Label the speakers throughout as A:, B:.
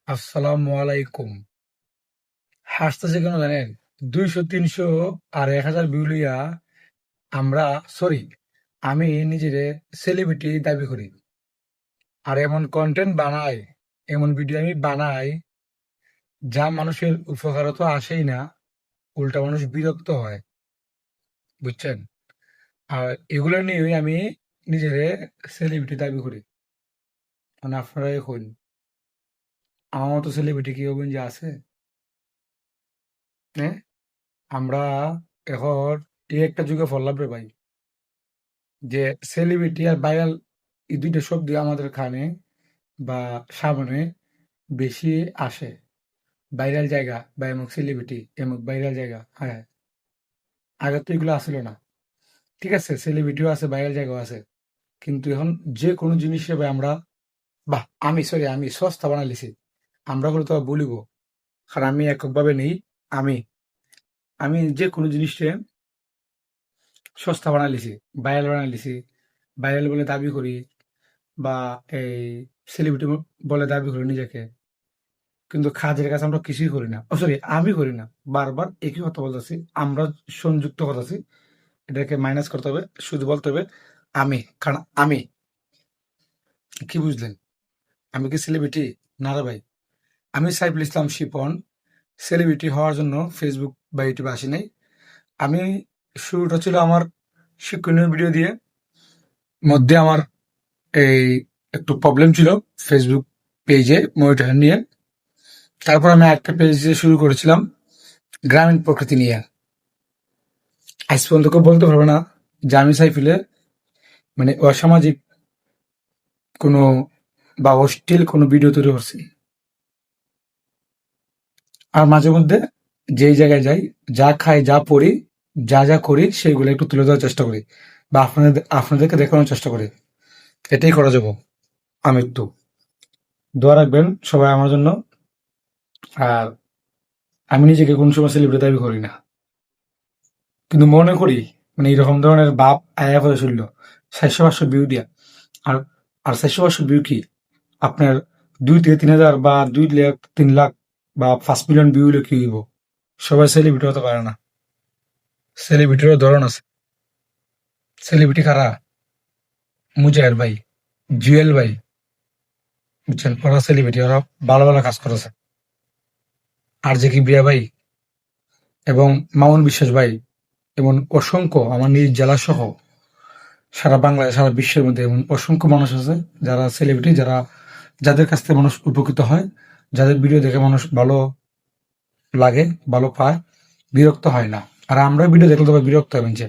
A: আসসালামু আলাইকুম। হাসতেছে কেন জানেন? 200, 300 আর 1000 ভিউ লইয়া আমরা সরি আমি নিজেরে সেলিব্রিটি দাবি করি। আর এমন কন্টেন্ট বানাই, এমন ভিডিও আমি বানাই যা মানুষের উপকারে তো আসেই না, উল্টা মানুষ বিরক্ত হয়। বুঝছেন? আর এগুলো নিয়েই আমি নিজেরে সেলিব্রিটি দাবি করি। মানে আপনারাই কইন, আমার মতো সেলিব্রিটি কি হবেন যে আছে? হ্যাঁ? আমরা এখন এই একটা যুগে পড়লাম রে ভাই। যে সেলিব্রিটি আর ভাইরাল এই দুইটা শব্দ আমাদের কানে বা সামনে বেশি আসে। ভাইরাল জায়গা বা এমুক সেলিব্রিটি এমুক ভাইরাল জায়গা, হ্যাঁ, আগে তো এগুলো আসলে না। ঠিক আছে, সেলিব্রিটিও আছে, ভাইরাল জায়গাও আছে, কিন্তু এখন যে কোনো জিনিসে ভাই আমরা আমি সস্তা বানাইছি। আমরা করে তো বলিব, কারণ আমি এককভাবে নেই। আমি আমি যে কোনো জিনিসে সস্তা বানাইছি, ভাইরাল বানাইছি, ভাইরাল বলে দাবি করি, বা এই সেলিব্রিটি বলে দাবি করি নিজেকে, কিন্তু কাজের কাছে আমরা কিছুই করি না। সরি, আমি করি না। বারবার একই কথা বলতেছি, আমরা সংযুক্ত করতেছি, এটাকে মাইনাস করতে হবে, শুধু বলতে হবে আমি। কারণ আমি, কি বুঝলেন? আমি কি সেলিব্রিটি? না রে ভাই। আমি সাইফুল ইসলাম শিপন সেলিব্রিটি হওয়ার জন্য ফেসবুক বা ইউটিউবে আসি নাই। আমি শুরুটা ছিল আমার শিক্ষণীয় ভিডিও দিয়ে। মধ্যে আমার এই একটু প্রবলেম ছিল ফেসবুক পেজে মনিটরিং নিয়ে। তারপর আমি একটা পেজ দিয়ে শুরু করেছিলাম গ্রামীণ প্রকৃতি নিয়ে। আজ পর্যন্ত কেউ বলতে পারবে না যে আমি সাইফুলের মানে অসামাজিক কোনো বা অশ্লীল কোনো ভিডিও তৈরি করছি। আর মাঝে মধ্যে যেই জায়গায় যাই, যা খাই, যা পড়ি, যা যা করি সেইগুলো একটু তুলে ধরার চেষ্টা করি, বা আপনাদেরকে দেখানোর চেষ্টা করি। এটাই করা যাব। আমি একটু দোয়া রাখবেন সবাই আমার জন্য। আর আমি নিজেকে কোন সময় সেলিব্রিটি দাবি করি না, কিন্তু মনে করি মানে এইরকম ধরনের বাপ আয়া করে শুনল 400-500 ভিউ দিয়া। আর আর 400-500 ভিউ কি আপনার 2 থেকে 3 হাজার বা 2 লাখ 3 লাখ বা 5 মিলিয়ন ভিউ হলে কি হইব? সবাই সেলিব্রিটি হতে পারে না। সেলিব্রিটিরও ধরন আছে। সেলিব্রিটি কারা? মুজাহের ভাই, জুয়েল ভাই, বুঝছেন? ওরা সেলিব্রিটি, ওরা ভালো ভালো কাজ করেছে। আর যে কি বিয়া ভাই এবং মামুন বিশ্বাস ভাই, এমন অসংখ্য আমার নিজ জেলা সহ সারা বাংলাদেশ, সারা বিশ্বের মধ্যে এমন অসংখ্য মানুষ আছে যারা সেলিব্রিটি, যাদের কাছ থেকে মানুষ উপকৃত হয়, যাদের ভিডিও দেখে মানুষ ভালো লাগে, ভালো পায়, বিরক্ত হয় না। আর আমরা ভিডিও দেখলে তবে বিরক্ত হবেন যে।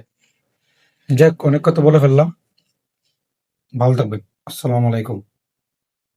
A: যাক, অনেক কথা বলে ফেললাম। ভালো থাকবেন। আসসালামু আলাইকুম।